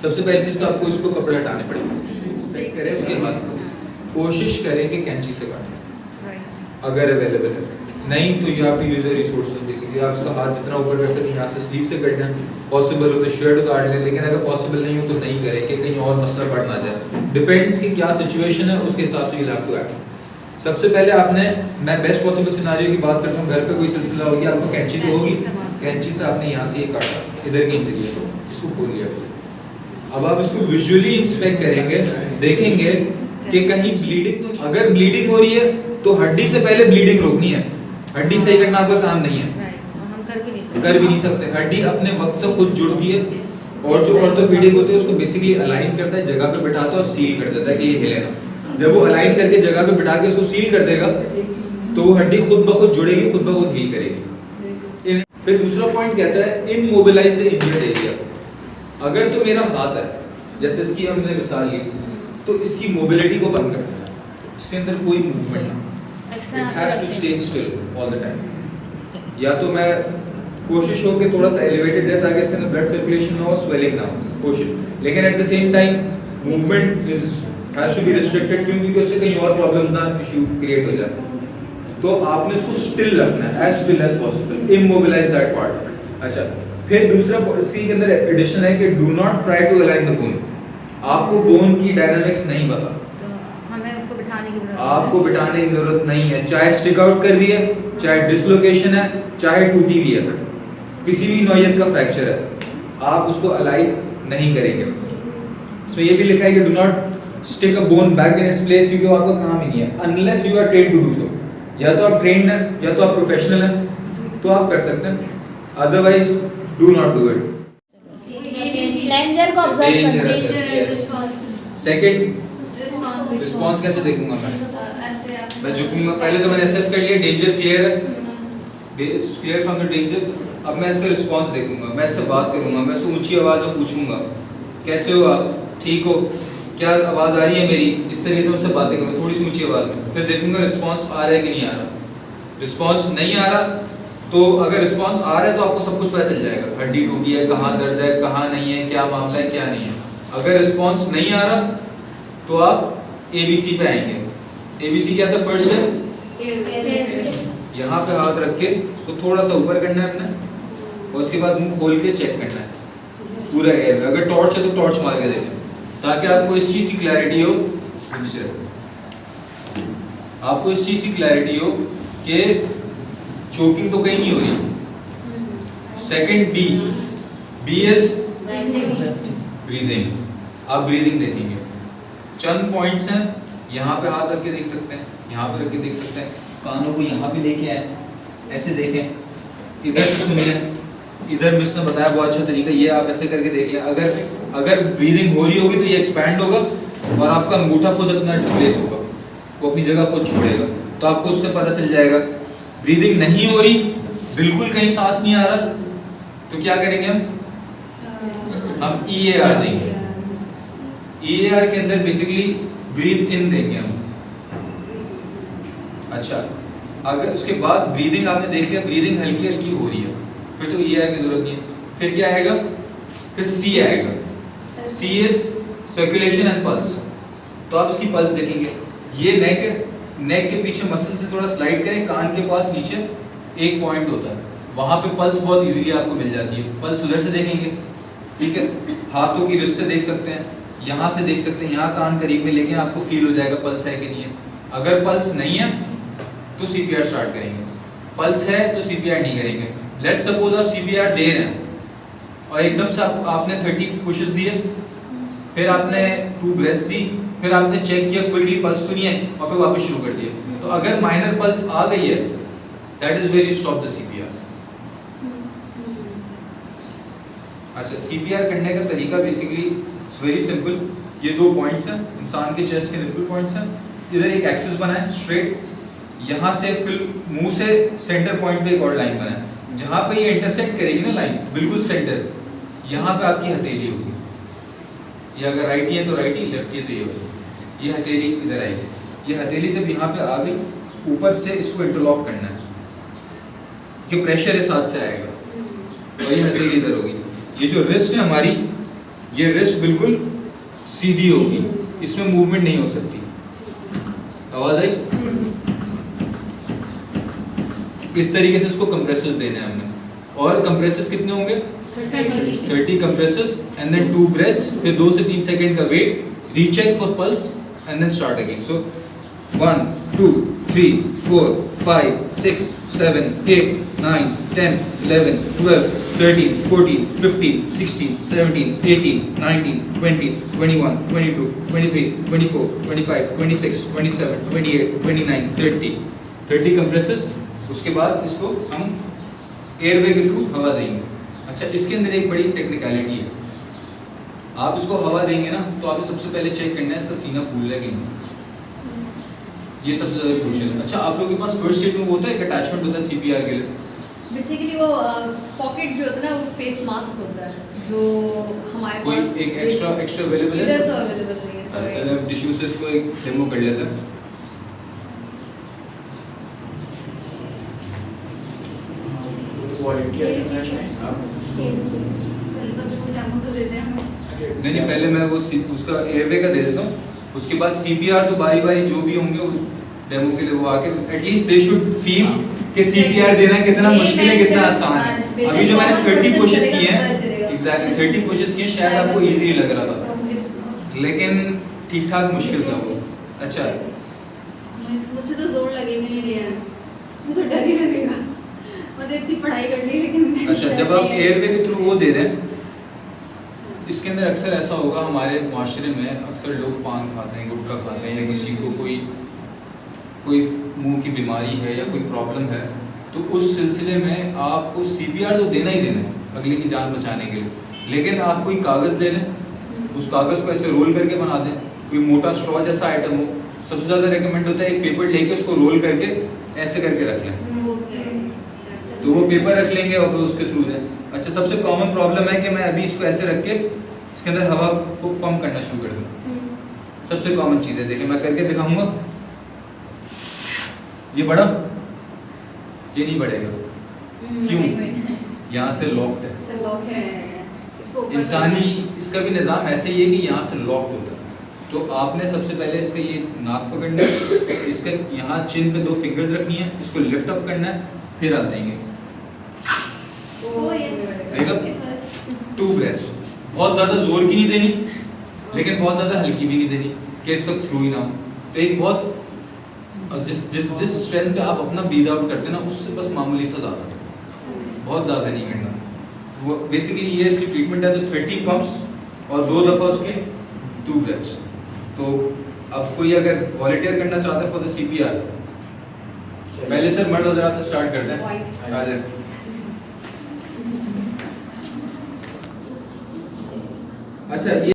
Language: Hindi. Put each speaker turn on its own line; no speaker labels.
सबसे पहली चीज़ तो आपको इसको कपड़े हटाने पड़ेंगे, करें उसके बाद कोशिश करें कि कैंची से काटें अगर अवेलेबल है, नहीं तो you have to use a resource. Basically आप इसका हाथ जितना ऊपर कर सकें यहाँ से स्लीव से कट लें, पॉसिबल हो तो शर्ट उतार लें, लेकिन अगर पॉसिबल नहीं हो तो नहीं करें कि कहीं और मसला बढ़ ना जाए। डिपेंड्स कि क्या सिचुएशन है, उसके हिसाब से यू हैव टू एक्ट। सबसे पहले आपने, मैं बेस्ट पॉसिबल सिनारियो की बात करता हूँ, घर पे कोई सिलसिला होगी, आपको कैंची तो होगी, कैंची से आपने यहाँ से ये काटा इधर की इंटीरियर को, इसको खोल लिया। अब आप इसको विजुअली इंस्पेक्ट करेंगे, देखेंगे कि कहीं ब्लीडिंग तो नहीं। अगर ब्लीडिंग हो रही है तो हड्डी से पहले ब्लीडिंग रोकनी है, हड्डी सही करना आपका काम नहीं है,
हम
कर भी नहीं सकते। हड्डी अपने वक्त से खुद जुड़ती है, और जो ऑर्थोपेडिक होते हैं उसको बेसिकली अलाइन करता है, जगह पे बिठाता है और सील कर देता है कि ये हिले ना। जब वो अलाइन करके जगह पे बिठा के उसको सील कर देगा तो वो हड्डी खुद ब खुद जुड़ेगी, खुद ब खुद हील करेगी। फिर दूसरा पॉइंट कहता है इमोबिलाइज द इंजर्ड एरिया। अगर तो मेरा हाथ है, जैसे इसकी हमने मिसाल ली, तो इसकी मोबिलिटी को बंद करना है, इसके अंदर कोई मूवमेंट ना, it has to stay still all the time. या तो मैं कोशिश हो कि थोड़ा सा एलिवेटेड रहे ताकि इसके अंदर ब्लड सर्कुलेशन ना हो, स्वेलिंग ना हो, कोशिश, लेकिन at the same time movement is has to be restricted, क्योंकि उससे कहीं और प्रॉब्लम्स ना इशू क्रिएट हो जाए। तो आपने उसको स्टिल रखना है, as still as possible, immobilise that part. अच्छा, फिर दूसरा इसके अंदर एडिशन है कि do not try to align the bone. आपको बोन की डायनामिक्स नहीं पता,
हमें उसको बिठाने की जरूरत
आपको बिठाने की जरूरत नहीं है, चाहे स्टिक आउट कर रही है, चाहे डिसलोकेशन है, चाहे टूटी हुई है, किसी भी नौयत का फ्रैक्चर है, आप उसको अलाइन नहीं करेंगे। इसमें ये भी लिखा है कि do not stick a bone back in its place, क्योंकि वो आपका काम ही नहीं है, unless you are trained to do so. या तो आप ट्रेन्ड हैं या तो आप प्रोफेशनल हैं, तो आप कर सकते हैं, otherwise do not do it.
Danger को ऑब्जर्व करना।
सेकंड, रिस्पांस कैसे देखूंगा मैं झुकूंगा, पहले तो मैंने असेस कर लिया डेंजर क्लियर है, it's clear from the danger. अब मैं इसका रिस्पांस देखूंगा, मैं इससे बात करूंगा, मैं इससे ऊंची आवाज में पूछूंगा कैसे हो आप, ठीक हो, क्या आवाज़ आ रही है मेरी, इस तरीके से उससे बातें करूँगा थोड़ी सी ऊंची आवाज़ में। फिर देखूंगा रिस्पांस आ रहा है कि नहीं आ रहा। रिस्पांस नहीं आ रहा तो अगर रिस्पांस आ रहा है तो आपको सब कुछ पता चल जाएगा, हड्डी टूटी है, कहाँ दर्द है, कहाँ नहीं है, क्या मामला है, क्या नहीं है। अगर रिस्पांस नहीं आ रहा तो आप ABC पे आएंगे। ABC क्या था, फर्स्ट है, यहाँ पे हाथ रख के उसको थोड़ा सा ऊपर करना है अपने, और उसके बाद मुंह खोल के चेक करना है पूरा एयर में। अगर टॉर्च है तो टॉर्च मार के देखें ताकि आपको इस चीज़ की क्लैरिटी हो, आपको इस चीज़ की क्लैरिटी हो कि चोकिंग तो कहीं नहीं हो रही। Second B is breathing. आप ब्रीदिंग देखेंगे, चंद पॉइंट्स हैं, यहाँ पे हाथ रख के देख सकते हैं, यहाँ पे रख के देख सकते हैं, कानों को यहाँ पे लेके आए, ऐसे देखें, इधर से सुन लें, इधर मिस ने बताया बहुत अच्छा तरीका, ये आप ऐसे करके देख लें। अगर ब्रीदिंग हो रही होगी तो ये एक्सपैंड होगा और आपका अंगूठा खुद अपना डिस्प्लेस होगा, वो अपनी जगह खुद छोड़ेगा, तो आपको उससे पता चल जाएगा। ब्रीदिंग नहीं हो रही, बिल्कुल कहीं सांस नहीं आ रहा, तो क्या करेंगे हम EAR देंगे। EAR के अंदर बेसिकली ब्रीथ इन देंगे हम। अच्छा, अगर उसके बाद ब्रीदिंग आपने देख लिया, ब्रीदिंग हल्की हल्की हो रही है, फिर तो EAR की जरूरत नहीं है। फिर क्या आएगा, फिर C आएगा। C is circulation and pulse. तो आप इसकी पल्स देखेंगे, ये नेक है, नेक के पीछे मसल से थोड़ा स्लाइड करें, कान के पास नीचे एक पॉइंट होता है, वहाँ पे पल्स बहुत इजीली आपको मिल जाती है। पल्स उधर से देखेंगे, ठीक है, हाथों की रिस्ट से देख सकते हैं, यहाँ से देख सकते हैं, यहाँ कान करीब में लेके आपको फील हो जाएगा पल्स है कि नहीं है। अगर पल्स नहीं है तो CPR स्टार्ट करेंगे, पल्स है तो CPR नहीं करेंगे। लेट सपोज आप CPR दे रहे हैं और एकदम से आपने 30 पुशेस दिए, फिर आपने 2 ब्रेथ्स दी, फिर आपने चेक किया क्विकली पल्स तो नहीं है, और फिर वापस शुरू कर दिया। तो अगर माइनर पल्स आ गई है, that is where you stop the CPR। अच्छा, CPR करने का तरीका बेसिकली इट्स वेरी सिंपल। ये 2 पॉइंट्स हैं, इंसान के चेस्ट के निप्पल पॉइंट्स हैं, इधर एक एक्सिस बना है स्ट्रेट, यहाँ से फिर मुंह से सेंटर पॉइंट पे एक और लाइन बना है, जहाँ पे ये इंटरसेक्ट करेगी ना लाइन, बिल्कुल सेंटर, यहाँ पे आपकी हथेली होगी। ये अगर राइटी है तो राइटी, लेफ्ट है तो ये वाली, ये हथेली इधर आएगी। ये हथेली जब यहाँ पे आ गई, ऊपर से इसको इंटरलॉक करना है, ये प्रेशर इस हाथ से आएगा और ये हथेली इधर होगी। ये जो रिस्ट है हमारी, ये रिस्ट बिल्कुल सीधी होगी, इसमें मूवमेंट नहीं हो सकती। आवाज आई? इस तरीके से इसको कंप्रेसेस देने हैं हमने। और कंप्रेसेस कितने होंगे? 30 कंप्रेसेस एंड देन 2 ब्रेथ्स, फिर 2 से 3 सेकंड का wait, recheck for pulse and then start again. So 1 2 3 4 5 6 7 8 9 10 11 12 13 14 15 16 17 18 19 20 21 22 23 24 25 26 27 28 29 30 compresses. उसके बाद इसको हम एयरवे के थ्रू हवा देंगे। अच्छा, इसके अंदर एक बड़ी टेक्निकलिटी है। आप इसको हवा देंगे ना, तो आपने सबसे पहले चेक करना है इसका सीना फूल रहा है कि नहीं। ये सबसे ज़्यादा क्रूशियल है। अच्छा, आप लोगों के पास फर्स्ट एड में होता है, एक अटैचमेंट होता है सीपीआर के लिए?
बेसिकली वो पॉकेट जो होता है ना, वो फेस मास्क होता है जो हमारे
कोई
पास
एक एक्स्ट्रा अवेलेबल है?
इधर तो अवेलेबल नहीं है।
अच्छा, चलो हम टिश्यू से इसको एक डेमो कर लेते हैं।
वॉलंटियर करना चाहें आप?
डेमो तो देते हैं हम।
नहीं, पहले मैं वो उसका एयरवे का दे देता हूँ, उसके बाद सीपीआर तो बारी बारी जो भी होंगे वो डेमो के लिए वो आके एटलीस्ट दे शुड फील कि सीपीआर देना कितना मुश्किल है, कितना आसान है। अभी जो मैंने 30 कोशिश की हैं, एग्जैक्टली 30 कोशिश की, शायद आपको इजीली लग रहा था, लेकिन ठीक ठाक मुश्किल था वो। अच्छा,
मुझसे तो जोर लगेगा नहीं रहा, मुझे तो डर ही लगेगा। मुझे इतनी पढ़ाई करनी है लेकिन
अच्छा, जब आप एयरवे के थ्रू वो दे दें, इसके अंदर अक्सर ऐसा होगा, हमारे माशरे में अक्सर लोग पान खाते हैं, गुटखा खाते हैं, या किसी को कोई मुंह की बीमारी है या कोई प्रॉब्लम है, तो उस सिलसिले में आपको सीपीआर तो देना ही देना है अगले की जान बचाने के लिए। लेकिन आप कोई कागज़ ले लें, उस कागज़ को ऐसे रोल करके बना दें, कोई मोटा स्ट्रॉ जैसा आइटम हो। सबसे ज़्यादा रिकमेंड होता है एक पेपर लेके उसको रोल करके ऐसे करके रख लें, तो वो पेपर रख लेंगे और उसके थ्रू दें। अच्छा, सबसे कॉमन प्रॉब्लम है कि मैं अभी इसको ऐसे रख के इसके अंदर हवा को पंप करना शुरू कर दूँ। सबसे कॉमन चीज़ है, देखिए मैं करके दिखाऊंगा। ये बढ़ा? ये नहीं बढ़ेगा। क्यों? यहाँ से लॉक्ड है।
लॉक है
इंसानी इसका भी निज़ाम ऐसे ही है कि यहाँ से लॉक्ड होता है। तो आपने सबसे पहले इसका ये नाक पकड़ना है, इसका यहाँ चिन पे 2 फिंगर्स रखनी है, इसको लिफ्ट अप करना है, फिर आप देंगे। देखा? 2 ब्रेथ्स। बहुत ज़्यादा जोर की नहीं देनी, लेकिन बहुत ज़्यादा हल्की भी नहीं देनी कि इस वक्त थ्रू ही ना हो। तो एक बहुत जिस स्ट्रेंथ पे आप अपना ब्रीद आउट करते हैं ना, उससे बस मामूली सा ज़्यादा, बहुत ज़्यादा नहीं करना। वो बेसिकली ये इसकी ट्रीटमेंट है। तो 30 पंप्स और 2 दफ़ा उसके 2 ब्रेथ्स। तो अब कोई अगर वॉलंटियर करना चाहता है फॉर द सीपीआर, पहले सर मर्द हज़रात से स्टार्ट करते हैं। आ जाए। अच्छा, ये